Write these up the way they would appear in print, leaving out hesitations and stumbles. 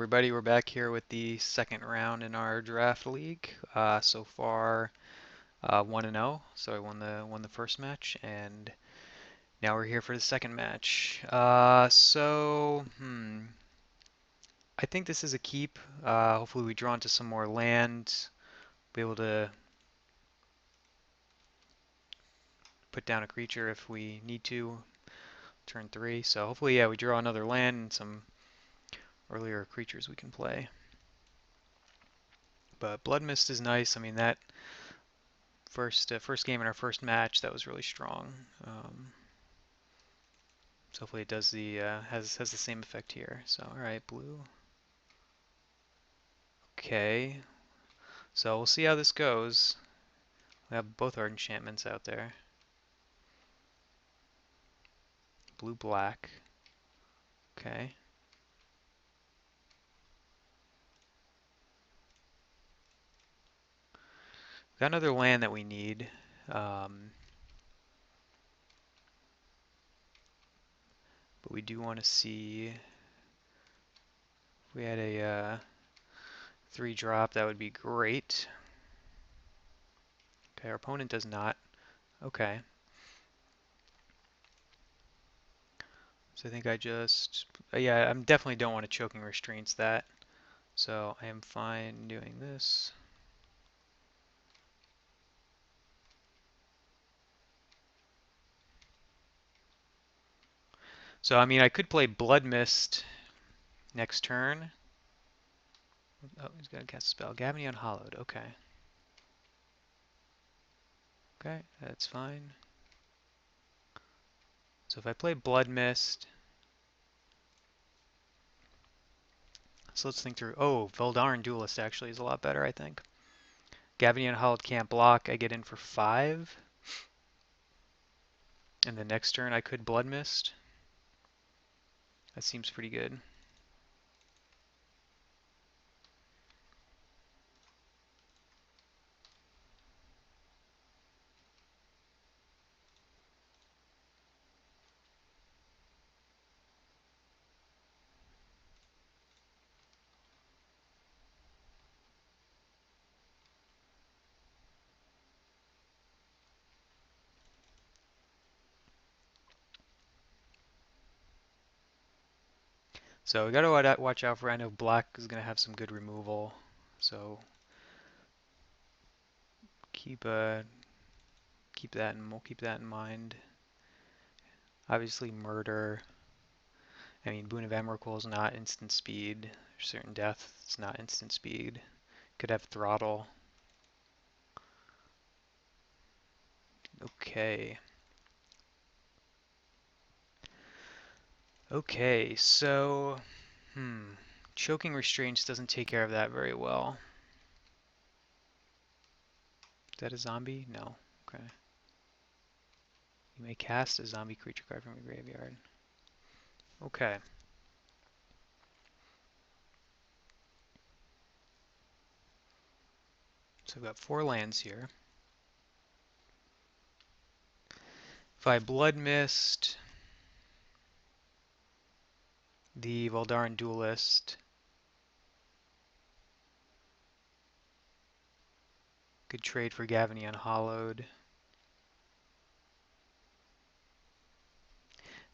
everybody, we're back here with the second round in our draft league. So far, 1-0. So I won the first match, and now we're here for the second match. I think this is a keep. Hopefully, we draw into some more land, be able to put down a creature if we need to. Turn 3. So hopefully, yeah, we draw another land and some earlier creatures we can play. But Blood Mist is nice. I mean that first game in our first match, that was really strong. So hopefully it does the has the same effect here. So all right, blue. Okay, so we'll see how this goes. We have both our enchantments out there. Blue black. Okay. Got another land that we need. But we do want to see if we had a 3-drop, that would be great. Okay, our opponent does not. Okay. So I think I just, yeah, I definitely don't want to choking restraints that. So I am fine doing this. So I mean, I could play Blood Mist next turn. Oh, he's got to cast a spell. Gavony Unhallowed. Okay. Okay, that's fine. So if I play Blood Mist, so let's think through. Oh, Veldarin Duelist actually is a lot better, I think. Gavony Unhallowed can't block. I get in for 5. And the next turn I could Blood Mist. That seems pretty good. So we gotta watch out for. I know black is gonna have some good removal, so keep keep that and we'll keep that in mind. Obviously, murder. I mean, Boon of Emrakul is not instant speed. Certain death, it's not instant speed. Could have throttle. Okay. Okay, so choking restraints doesn't take care of that very well. Is that a zombie? No. Okay. You may cast a zombie creature card from your graveyard. Okay. So I've got 4 lands here. If I Blood Mist the Veldarin Duelist, could trade for Gavony Unhallowed.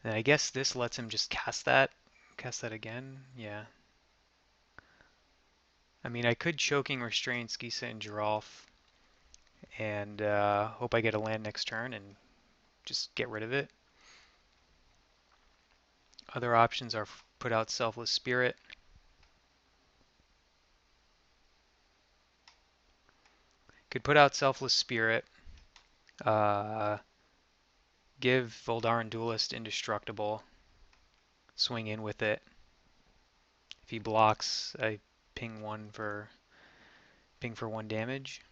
And I guess this lets him just cast that. Cast that again? Yeah. I mean, I could Choking Restraint, Skisa, and Giralf, and hope I get a land next turn and just get rid of it. Other options are put out Selfless Spirit. Could put out Selfless Spirit. Give Veldarin Duelist Indestructible. Swing in with it. If he blocks, I ping for 1 damage.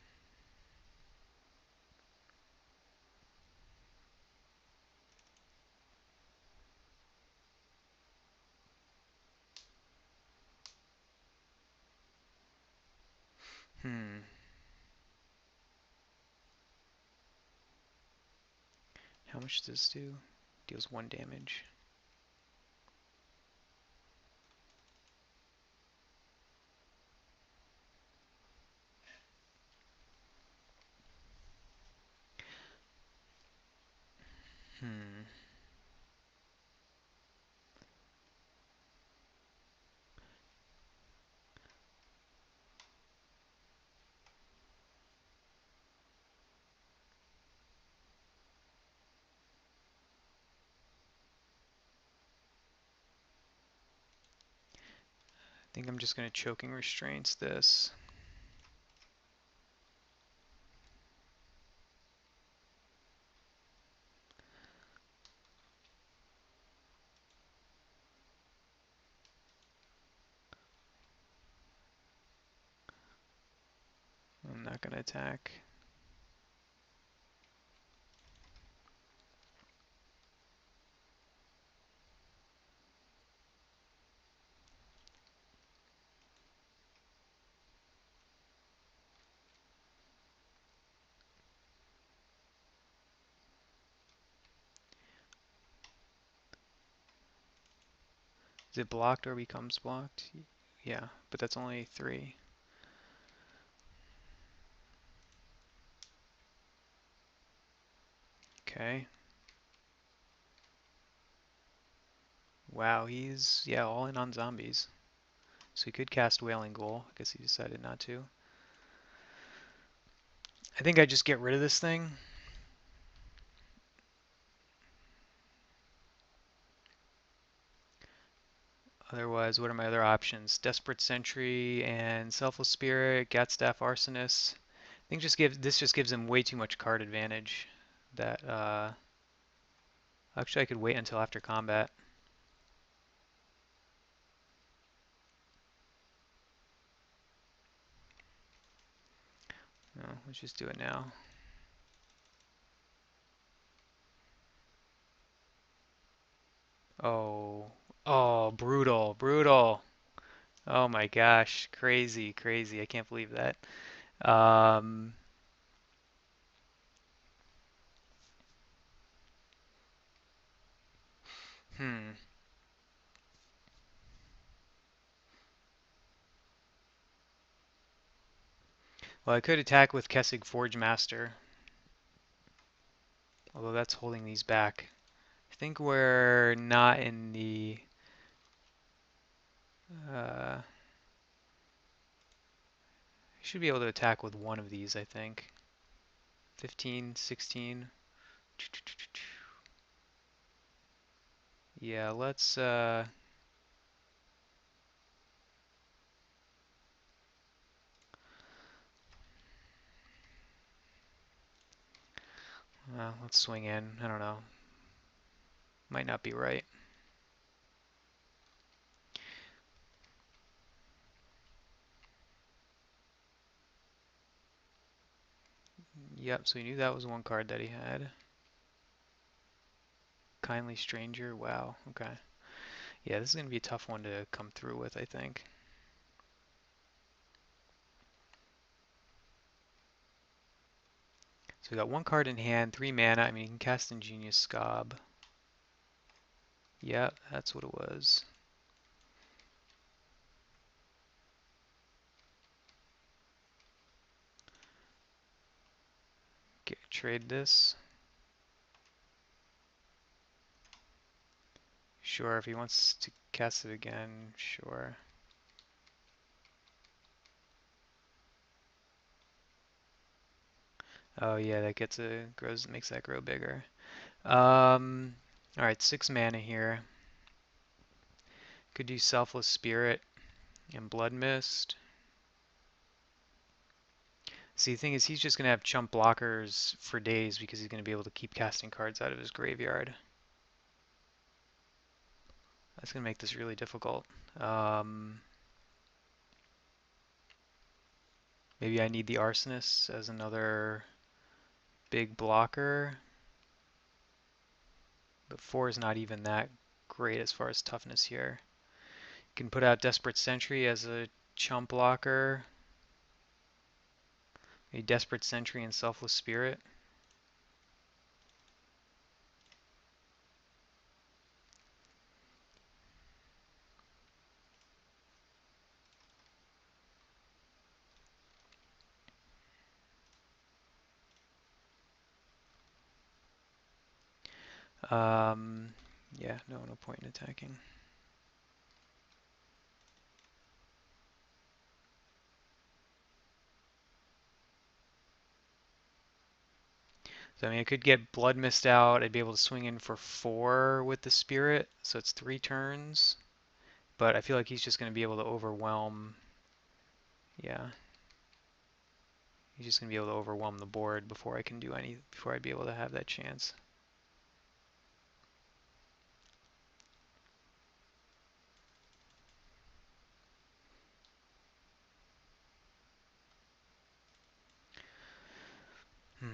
How much does this do? Deals 1 damage. Hmm. I think I'm just going to choking restraints this. I'm not going to attack. Is it blocked or becomes blocked? Yeah, but that's only 3. Okay. Wow, he's, yeah, all in on zombies. So he could cast Wailing Ghoul. I guess he decided not to. I think I just get rid of this thing. Otherwise, what are my other options? Desperate Sentry and Selfless Spirit, Gatstaff Arsonist. I think this just gives him way too much card advantage. That actually I could wait until after combat. No, let's just do it now. Oh, oh, brutal, brutal. Oh my gosh, crazy, crazy. I can't believe that. Um, hmm. Well, I could attack with Kessig Forge Master, although that's holding these back. I think we're not in the uh, should be able to attack with one of these, I think. 15, 16. Yeah, let's let's swing in. I don't know. Might not be right. Yep, so he knew that was one card that he had. Kindly Stranger. Wow. Okay. Yeah, this is going to be a tough one to come through with, I think. So we got one card in hand, 3 mana. I mean, you can cast Ingenious Scob. Yep, that's what it was. Trade this. Sure, if he wants to cast it again, sure. Oh yeah, that makes that grow bigger. All right, 6 mana here. Could do Selfless Spirit and Blood Mist. See, the thing is, he's just gonna have chump blockers for days because he's gonna be able to keep casting cards out of his graveyard. That's gonna make this really difficult. Um, Maybe I need the Arsonist as another big blocker, but 4 is not even that great as far as toughness here. You can put out Desperate Sentry as a chump blocker, a Desperate Sentry and Selfless Spirit. Um, yeah, no point in attacking. So I mean, I could get Blood Mist out. I'd be able to swing in for 4 with the Spirit, so it's 3 turns. But I feel like he's just going to be able to overwhelm. Yeah, he's just going to be able to overwhelm the board before I can do any. Before I'd be able to have that chance. Hmm.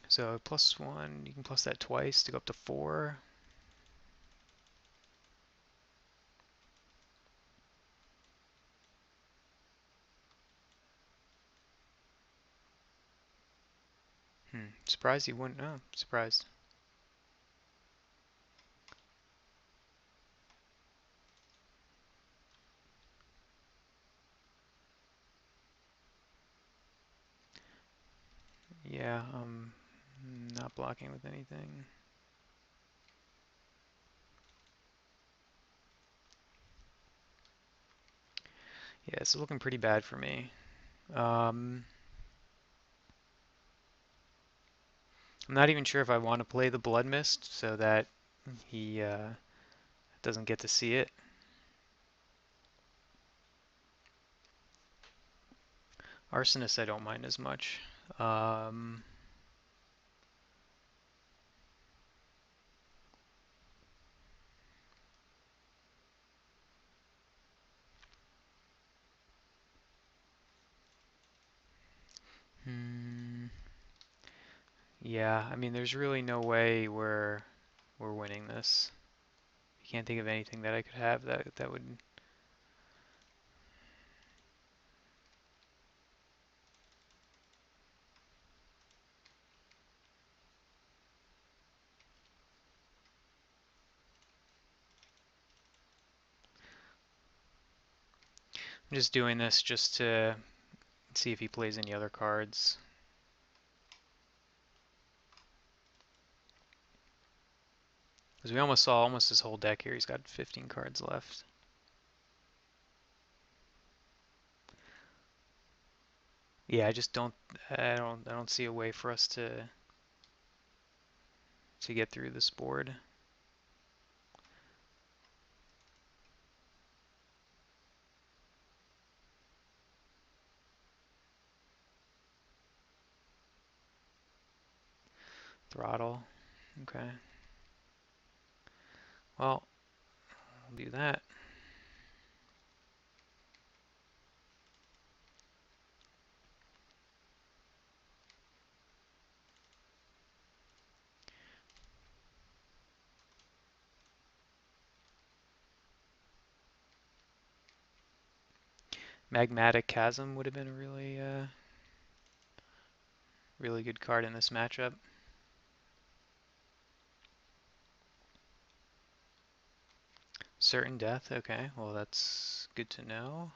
So +1, you can plus that twice to go up to 4. Surprised he wouldn't. Oh, surprised. Yeah, not blocking with anything. Yeah, it's looking pretty bad for me. Um, I'm not even sure if I want to play the Blood Mist so that he doesn't get to see it. Arsonist I don't mind as much. Um, hmm, yeah, I mean, there's really no way we're winning this. I can't think of anything that I could have that would. I'm just doing this just to see if he plays any other cards. Because we almost saw almost his whole deck here. He's got 15 cards left. Yeah, I just don't. I don't see a way for us to get through this board. Throttle. Okay. Well, I'll do that. Magmatic Chasm would have been a really good card in this matchup. Certain Death. Okay. Well, that's good to know.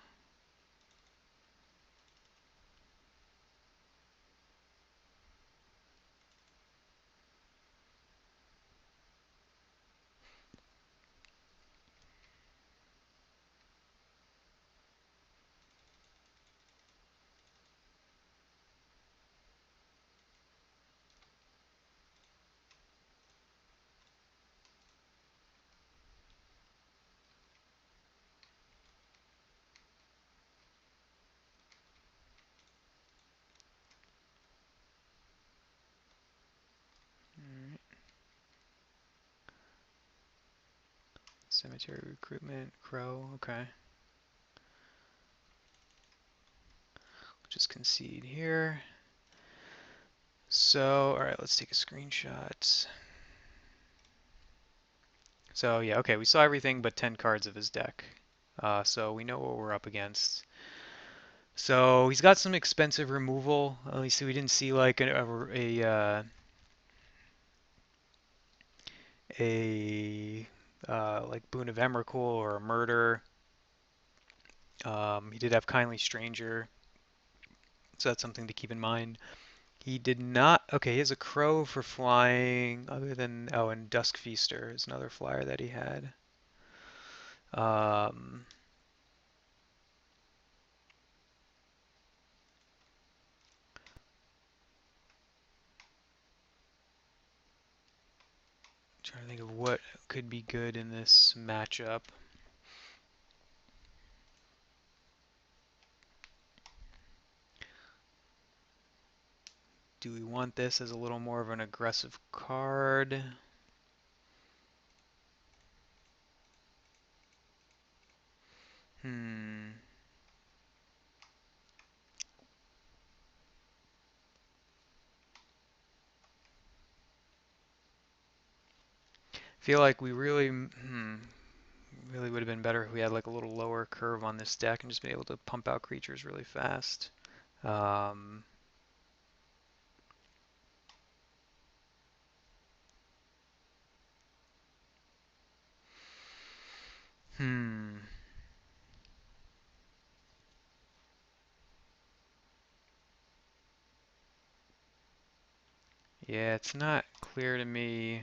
Alright. Cemetery Recruitment. Crow. Okay. Just concede here. So, alright, let's take a screenshot. So, yeah, okay, we saw everything but 10 cards of his deck. So we know what we're up against. So he's got some expensive removal. At least we didn't see like a like Boon of Emrakul or a Murder. He did have Kindly Stranger, so that's something to keep in mind. He did not. Okay, he has a crow for flying, other than, oh, and Dusk Feaster is another flyer that he had. Um, Trying to think of what could be good in this matchup. Do we want this as a little more of an aggressive card? Hmm. Feel like we really would have been better if we had like a little lower curve on this deck and just been able to pump out creatures really fast. Um, hmm. Yeah, it's not clear to me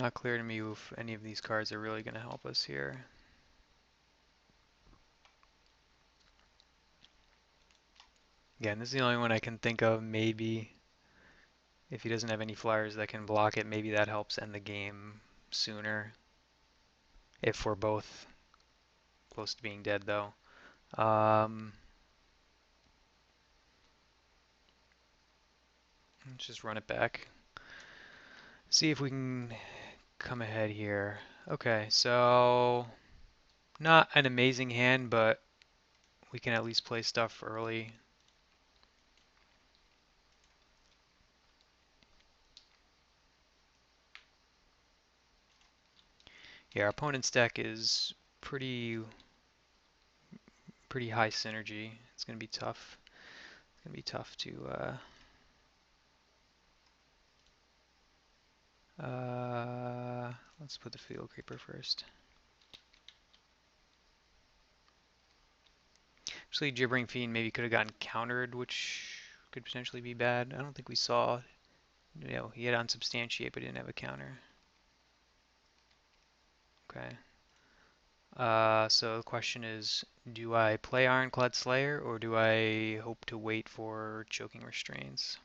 if any of these cards are really going to help us here. Again, this is the only one I can think of. Maybe if he doesn't have any flyers that can block it, maybe that helps end the game sooner. If we're both close to being dead, though. Um, let's just run it back. See if we can come ahead here. Okay, so not an amazing hand, but we can at least play stuff early. Yeah, our opponent's deck is pretty high synergy. It's gonna be tough. It's gonna be tough to let's put the field creeper first. Actually, Gibbering Fiend maybe could have gotten countered, which could potentially be bad. I don't think we saw. He had unsubstantiate, but he didn't have a counter. Okay. So the question is, do I play Ironclad Slayer or do I hope to wait for Choking Restraints?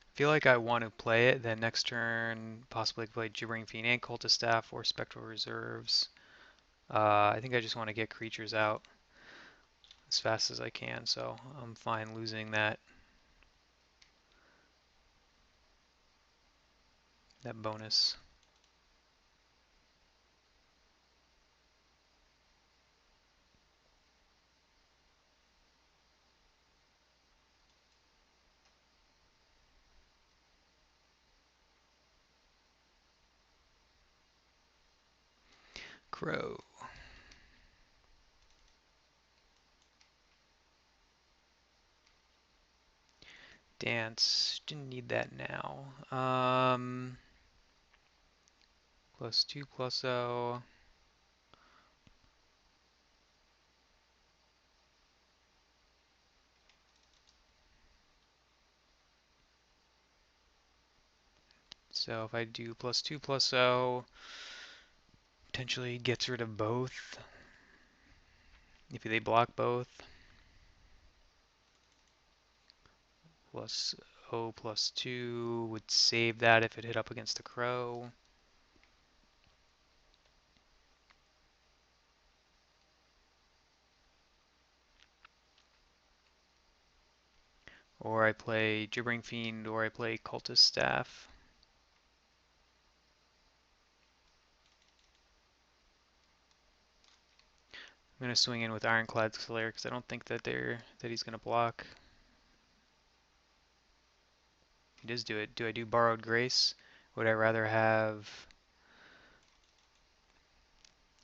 I feel like I want to play it, then next turn possibly play Gibbering Fiend and Cultist Staff or Spectral Reserves. I think I just want to get creatures out as fast as I can, so I'm fine losing that bonus. Crow. Dance. Didn't need that now. +2 +0. So if I do +2 +0, potentially gets rid of both. If they block both. +0 +2 would save that if it hit up against the crow. Or I play Gibbering Fiend, or I play Cultist Staff. I'm gonna swing in with Ironclad Slayer because I don't think that he's gonna block. He does do it. Do I do Borrowed Grace? Would I rather have?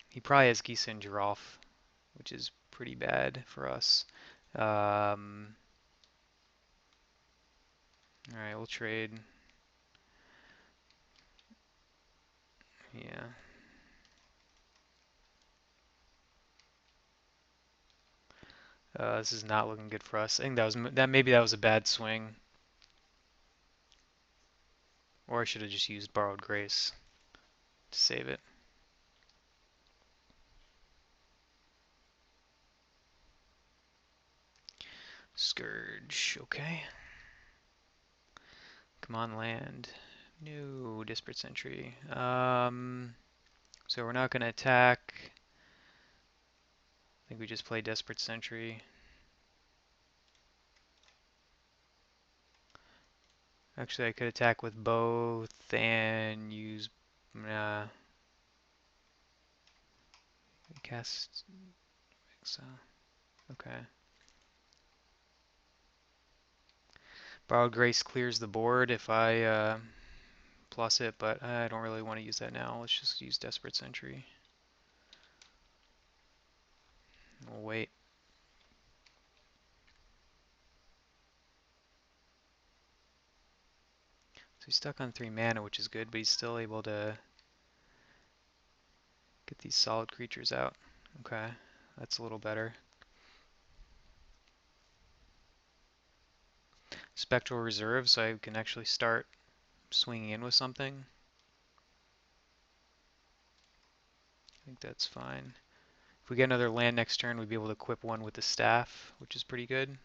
He probably has Gisa and Giralf, which is pretty bad for us. All right, we'll trade. Yeah. This is not looking good for us. I think maybe that was a bad swing, or I should have just used Borrowed Grace to save it. Scourge, okay. Come on, land. No, Disparate Sentry. So we're not going to attack. I think we just play Desperate Sentry. Actually, I could attack with both and use... cast... Exile. Okay. Borrowed Grace clears the board if I plus it, but I don't really want to use that now. Let's just use Desperate Sentry. We'll wait. So he's stuck on 3 mana, which is good, but he's still able to get these solid creatures out. Okay, that's a little better. Spectral Reserve, so I can actually start swinging in with something. I think that's fine. If we get another land next turn, we'd be able to equip one with the staff, which is pretty good.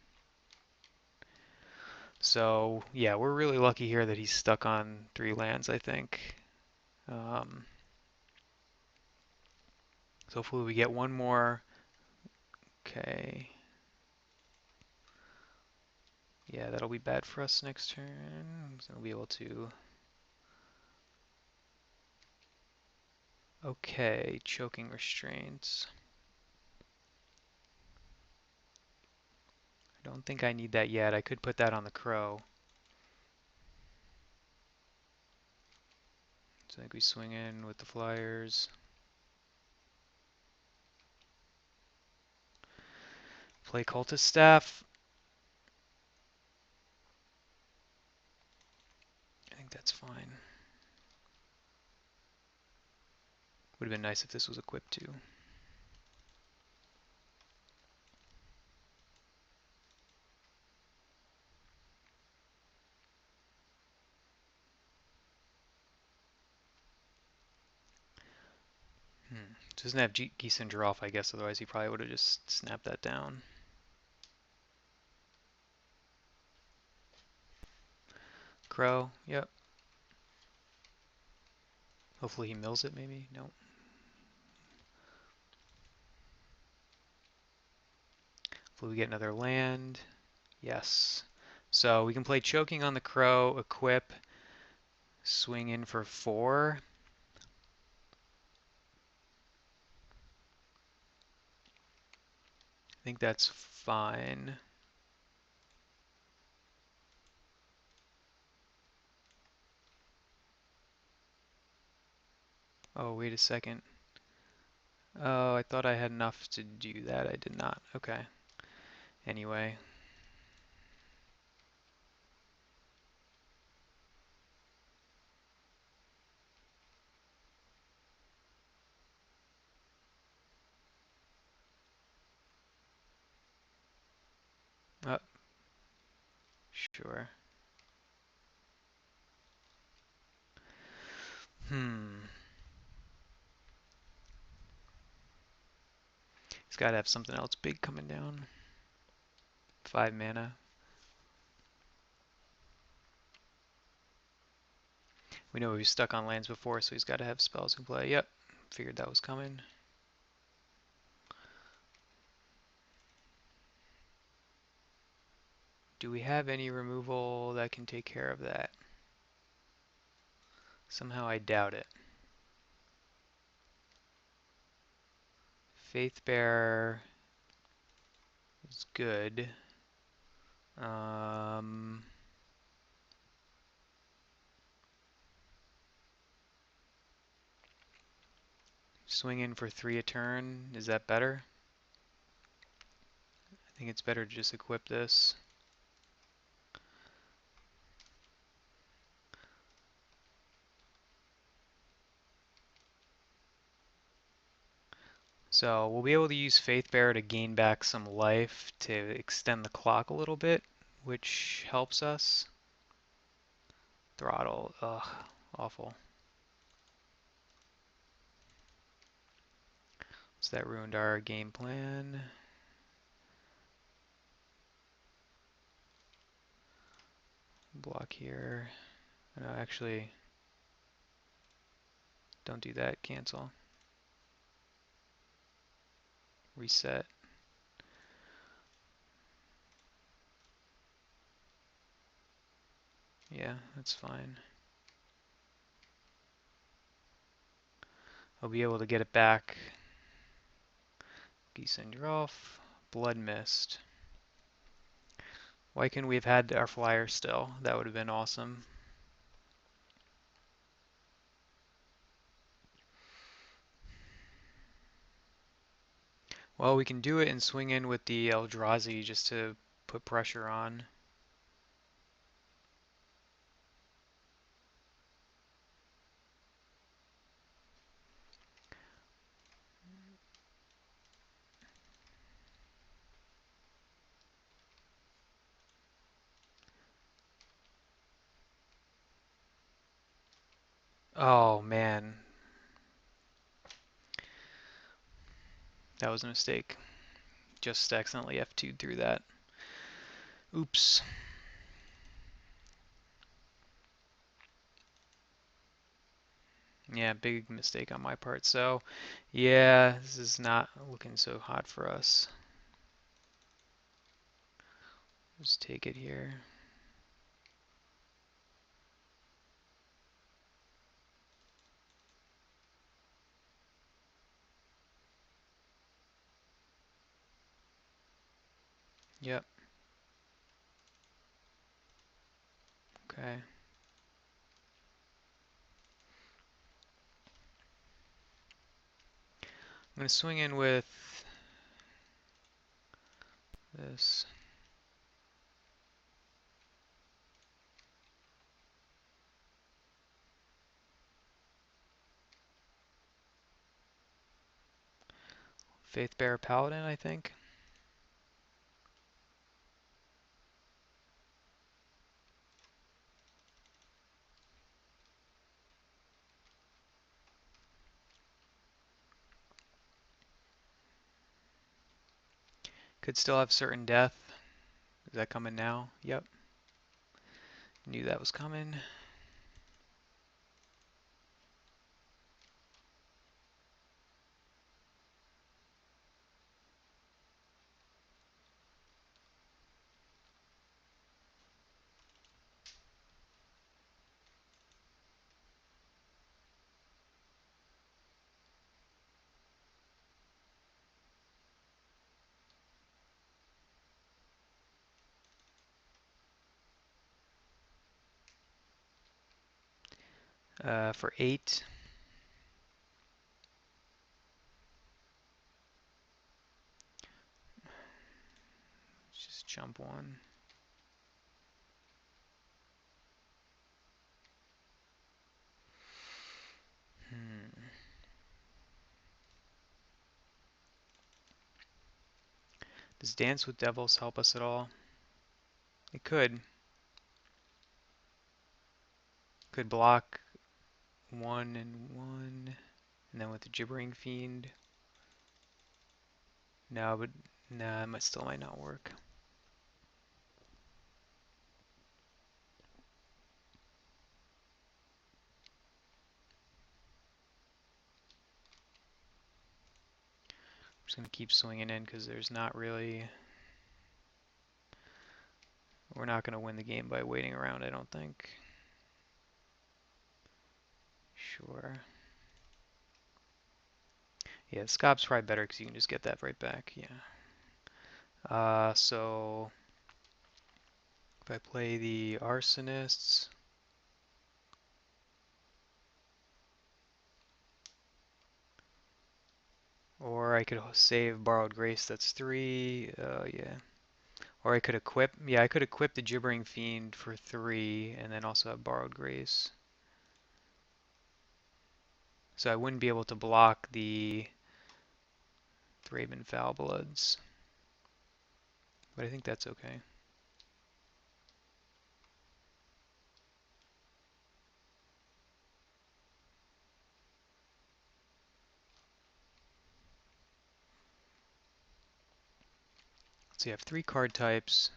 So, yeah, we're really lucky here that he's stuck on 3 lands, I think. So hopefully we get one more. Okay. Yeah, that'll be bad for us next turn. So we'll be able to... Okay, Choking Restraints. I don't think I need that yet. I could put that on the Crow. So I think we swing in with the Flyers. Play Cultist Staff. I think that's fine. Would have been nice if this was equipped too. Doesn't have Geese and Giraffe, I guess, otherwise he probably would have just snapped that down. Crow, yep. Hopefully he mills it, maybe? Nope. Hopefully we get another land. Yes. So we can play Choking on the Crow, equip, swing in for 4. I think that's fine. Oh, wait a second. Oh, I thought I had enough to do that. I did not. Okay. Anyway. Sure. He's got to have something else big coming down. 5 mana. We know he was stuck on lands before, so he's got to have spells in play. Yep. Figured that was coming. Do we have any removal that can take care of that? Somehow I doubt it. Faithbearer is good. Swing in for 3 a turn. Is that better? I think it's better to just equip this. So we'll be able to use Faith Bearer to gain back some life to extend the clock a little bit, which helps us. Throttle, ugh, awful. So that ruined our game plan. Block here. No, actually, don't do that. Cancel. Reset. Yeah, that's fine. I'll be able to get it back. Descend off. Blood Mist. Why couldn't we have had our flyer still? That would have been awesome. Well, we can do it and swing in with the Eldrazi just to put pressure on. Oh man, that was a mistake. Just accidentally F2'd through that. Oops. Yeah, big mistake on my part. So, yeah, this is not looking so hot for us. Just take it here. Yep. Okay. I'm going to swing in with this. Faith Bearer Paladin, I think. Could still have certain death. Is that coming now? Yep. Knew that was coming. For 8. Just jump one. Does Dance with Devils help us at all? It could. Could block 1 and 1. And then with the Gibbering Fiend. No, but nah, it still might not work. I'm just going to keep swinging in because there's not really... We're not going to win the game by waiting around, I don't think. Sure. Yeah, Scop's probably better because you can just get that right back, yeah. So... If I play the Arsonists... Or I could save Borrowed Grace, that's 3. Yeah. Or I could equip, yeah, I could equip the Gibbering Fiend for 3 and then also have Borrowed Grace. So I wouldn't be able to block the Thraben Foulbloods, but I think that's okay. So you have 3 card types.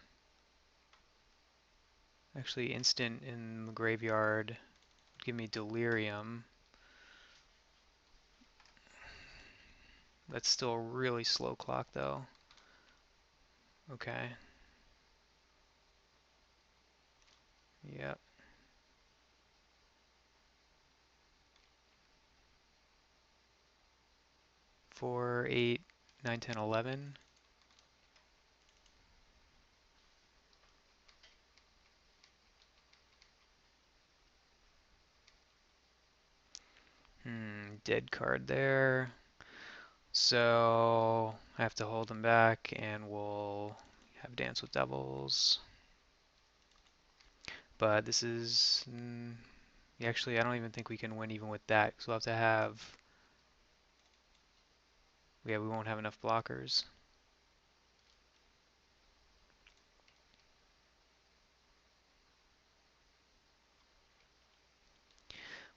Actually, instant in the graveyard would give me Delirium. That's still a really slow clock, though. Okay. Yep. 4, 8, 9, 10, 11. Dead card there. So I have to hold him back, and we'll have Dance with Devils. But this is... actually, I don't even think we can win even with that, because we'll have to have... Yeah, we won't have enough blockers.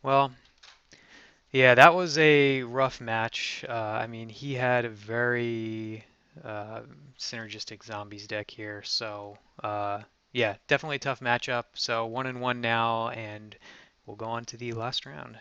Well, yeah, that was a rough match. I mean, he had a very uh, synergistic zombies deck here, so yeah, definitely a tough matchup. So 1-1 now, and we'll go on to the last round.